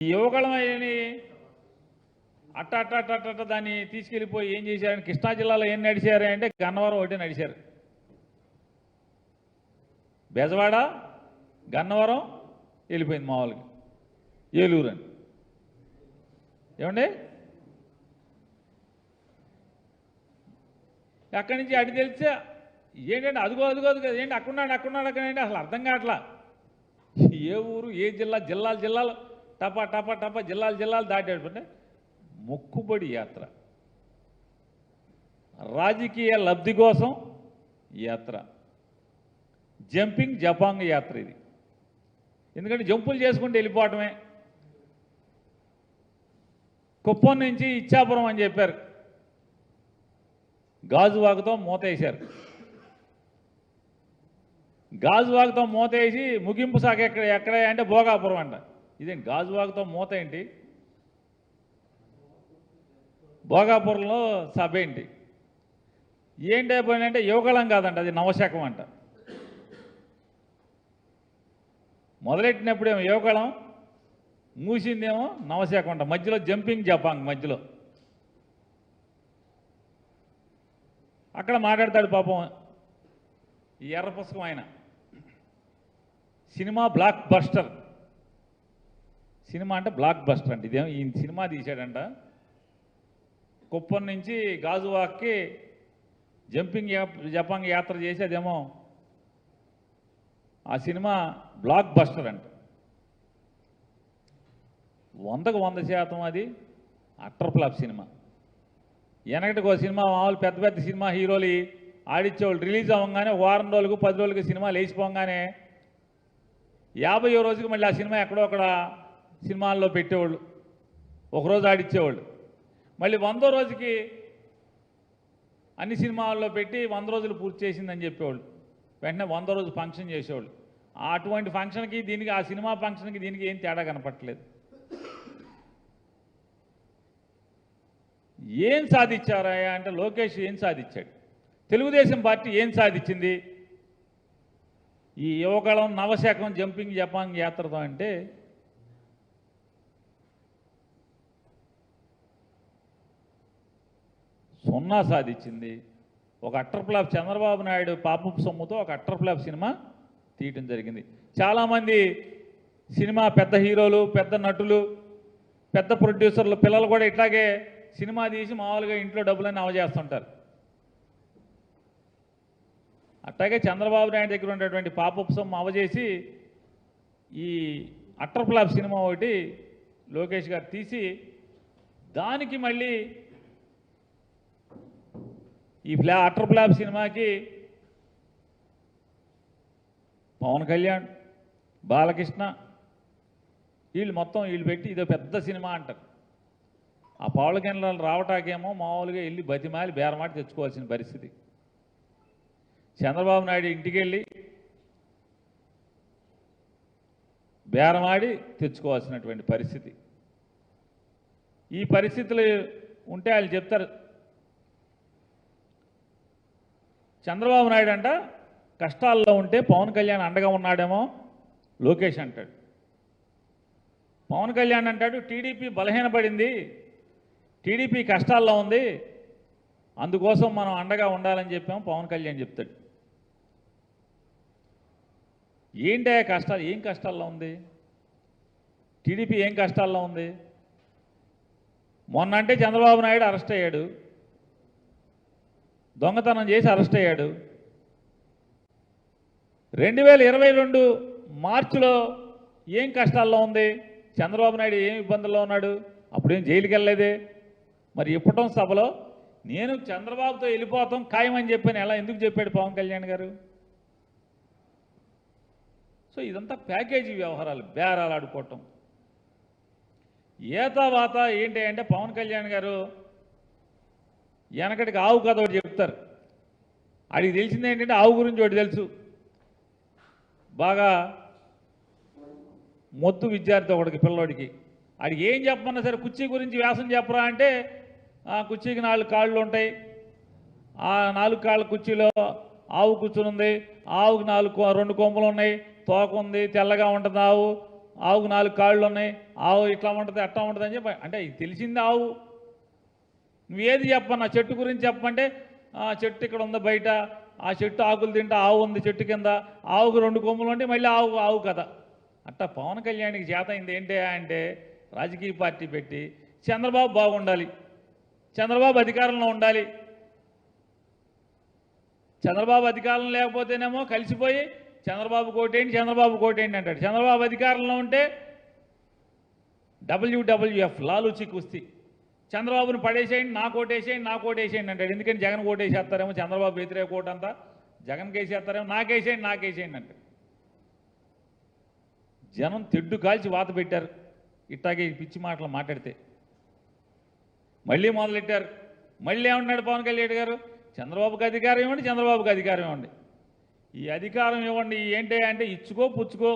యువకులమని అట్ట అట్ట అట్ట అట్ట దాన్ని తీసుకెళ్ళిపోయి ఏం చేశారని కృష్ణా జిల్లాలో ఏం నడిచారు అంటే గన్నవరం ఒకటి నడిచారు. బెజవాడ గన్నవరం వెళ్ళిపోయింది మామూలుగా ఏలూరు అని. ఏమండి అక్కడి నుంచి అటు తెలిసా ఏంటంటే అదుగో అదుగో అదుగో ఏంటి అక్కడున్నాడు అక్కడంటే అసలు అర్థం కావట్లా. ఏ ఊరు ఏ జిల్లా జిల్లాలు టపా టపా టపా జిల్లాలు దాటేటంటే మొక్కుబడి యాత్ర, రాజకీయ లబ్ధి కోసం యాత్ర, జంపింగ్ జపాంగ్ యాత్ర ఇది. ఎందుకంటే జంపులు చేసుకుంటూ వెళ్ళిపోవటమే. కుప్పం నుంచి ఇచ్చాపురం అని చెప్పారు, గాజువాకతో మూతేశారు. గాజువాకతో మూతేసి ముగింపు సాగ ఎక్కడ అంటే భోగాపురం అంట. ఇదేంటి గాజువాకతో మూత ఏంటి, భోగాపురంలో సభ ఏంటి, ఏంటి అయిపోయిందంటే యువకులం కాదంట, అది నవశకం అంట. మొదలెట్టినప్పుడేమో యువకులం, మూసిందేమో నవశకం అంట. మధ్యలో జంపింగ్ జపాంగ్ మధ్యలో. అక్కడ మాట్లాడతాడు పాపం ఈ ఎర్ర పుస్తకం ఆయన. సినిమా బ్లాక్ బస్టర్, సినిమా అంటే బ్లాక్ బస్టర్ అంటే ఇదేమో ఈ సినిమా తీశాడంట. కుప్పం నుంచి గాజువాక్కి జంపింగ్ జపాంగ్ యాత్ర చేసి అదేమో ఆ సినిమా బ్లాక్ బస్టర్ అంట. 100% అది అట్టర్ ఫ్లాప్ సినిమా. వెనకటికి ఒక సినిమా మామూలు పెద్ద పెద్ద సినిమా హీరోలు ఆడిచ్చేవాళ్ళు, రిలీజ్ అవ్వగానే వారం రోజులకు 10 రోజులకి సినిమా లేచిపోగానే 50వ రోజుకి మళ్ళీ ఆ సినిమా ఎక్కడో అక్కడ సినిమాల్లో పెట్టేవాళ్ళు, ఒకరోజు ఆడిచ్చేవాళ్ళు. మళ్ళీ 100వ రోజుకి అన్ని సినిమాల్లో పెట్టి 100 రోజులు పూర్తి చేసిందని చెప్పేవాళ్ళు. వెంటనే 100వ రోజు ఫంక్షన్ చేసేవాళ్ళు. అటువంటి ఫంక్షన్కి దీనికి, ఆ సినిమా ఫంక్షన్కి దీనికి ఏం తేడా కనపట్లేదు. ఏం సాధించారా అంటే లోకేష్ ఏం సాధించాడు, తెలుగుదేశం పార్టీ ఏం సాధించింది ఈ యువకులం నవశకం జంపింగ్ జపాంగ్ యాత్రతో అంటే సున్నా సాధించింది. ఒక అట్టర్ ఫ్లాప్ చంద్రబాబు నాయుడు పాపపు సొమ్ముతో ఒక అట్టర్ ఫ్లాప్ సినిమా తీయటం జరిగింది. చాలామంది సినిమా పెద్ద హీరోలు, పెద్ద నటులు, పెద్ద ప్రొడ్యూసర్లు పిల్లలు కూడా ఇట్లాగే సినిమా తీసి మామూలుగా ఇంట్లో డబ్బులన్నీ అవజేస్తుంటారు. అట్లాగే చంద్రబాబు నాయుడు దగ్గర ఉండేటువంటి పాపపు సొమ్ము అవజేసి ఈ అట్టర్ ఫ్లాప్ సినిమా ఒకటి లోకేష్ గారు తీసి దానికి మళ్ళీ ఈ అట్టర్ ఫ్లాప్ సినిమాకి పవన్ కళ్యాణ్, బాలకృష్ణ వీళ్ళు పెట్టి ఇదో పెద్ద సినిమా అంటారు. ఆ పవన్ కళ్యాణ్ రావటాకేమో మామూలుగా వెళ్ళి బతిమాలి బేరమాటి తెచ్చుకోవాల్సిన పరిస్థితి. చంద్రబాబు నాయుడు ఇంటికి వెళ్ళి బేరమాడి తెచ్చుకోవాల్సినటువంటి పరిస్థితి. ఈ పరిస్థితులు ఉంటే వాళ్ళు చెప్తారు, చంద్రబాబు నాయుడు అంట కష్టాల్లో ఉంటే పవన్ కళ్యాణ్ అండగా ఉన్నాడేమో లోకేష్ అంటాడు. పవన్ కళ్యాణ్ అంటాడు టీడీపీ బలహీనపడింది, టీడీపీ కష్టాల్లో ఉంది, అందుకోసం మనం అండగా ఉండాలని చెప్పాము పవన్ కళ్యాణ్ చెప్తాడు. ఏంటి కష్టాలు, ఏం కష్టాల్లో ఉంది టీడీపీ, ఏం కష్టాల్లో ఉంది? మొన్న అంటే చంద్రబాబు నాయుడు అరెస్ట్ అయ్యాడు, దొంగతనం చేసి అరెస్ట్ అయ్యాడు. 2022 మార్చిలో ఏం కష్టాల్లో ఉంది చంద్రబాబు నాయుడు, ఏం ఇబ్బందుల్లో ఉన్నాడు? అప్పుడేం జైలుకి వెళ్ళలేదే. మరి ఇప్పటం సభలో నేను చంద్రబాబుతో వెళ్ళిపోతాం ఖాయమని చెప్పాను, ఎలా ఎందుకు చెప్పాడు పవన్ కళ్యాణ్ గారు? సో ఇదంతా ప్యాకేజీ వ్యవహారాలు, బేరాలు ఆడుకోవటం. ఏతావాత ఏంటి అంటే పవన్ కళ్యాణ్ గారు వెనకటికి ఆవు కథ ఒకటి చెప్తారు. ఆడికి తెలిసింది ఏంటంటే ఆవు గురించి ఒకటి తెలుసు, బాగా మొద్దు విద్యార్థి ఒకడికి, పిల్లోడికి. ఆడికి ఏం చెప్పమన్నా సరే కుర్చీ గురించి వ్యాసం చెప్పరా అంటే కుర్చీకి 4 కాళ్ళు ఉంటాయి, ఆ 4 కాళ్ళ కుర్చీలో ఆవు కూర్చునుంది, ఆవుకి 2 కొమ్ములు ఉన్నాయి, తోక ఉంది, తెల్లగా ఉంటుంది ఆవు, ఆవుకు 4 కాళ్ళు ఉన్నాయి, ఆవు ఇట్లా ఉంటుంది అట్లా ఉంటుంది అని చెప్పి అంటే ఇది తెలిసింది ఆవు. నువ్వేది చెప్పన్నా చెట్టు గురించి చెప్పమంటే చెట్టు ఇక్కడ ఉంది బయట, ఆ చెట్టు ఆకులు తింటా ఆవు ఉంది చెట్టు కింద, ఆవుకు 2 కొమ్ములు ఉంటే మళ్ళీ ఆవు కదా. అట్టా పవన్ కళ్యాణ్కి చేత అయింది ఏంటి అంటే రాజకీయ పార్టీ పెట్టి చంద్రబాబు బాగుండాలి, చంద్రబాబు అధికారంలో ఉండాలి. చంద్రబాబు అధికారంలో లేకపోతేనేమో కలిసిపోయి చంద్రబాబు కోటేయండి అంటాడు. చంద్రబాబు అధికారంలో ఉంటే WWF లాలూచి కుస్తీ, చంద్రబాబును పడేసేయండి నా కోటేసేయండి అంటాడు. ఎందుకని జగన్ కోటేసేస్తారేమో, చంద్రబాబు వ్యతిరేక కోట అంతా జగన్కి వేసేస్తారేమో, నాకేసేయండి అంటాడు. జనం తెడ్డు కాల్చి వాత పెట్టారు ఇట్టాగే పిచ్చి మాటలు మాట్లాడితే. మళ్ళీ మొదలెట్టారు. మళ్ళీ ఏమన్నాడు పవన్ కళ్యాణ్ గారు, చంద్రబాబుకి అధికారం ఇవ్వండి, చంద్రబాబుకి అధికారం ఇవ్వండి, ఈ అధికారం ఇవ్వండి ఏంటి అంటే ఇచ్చుకో పుచ్చుకో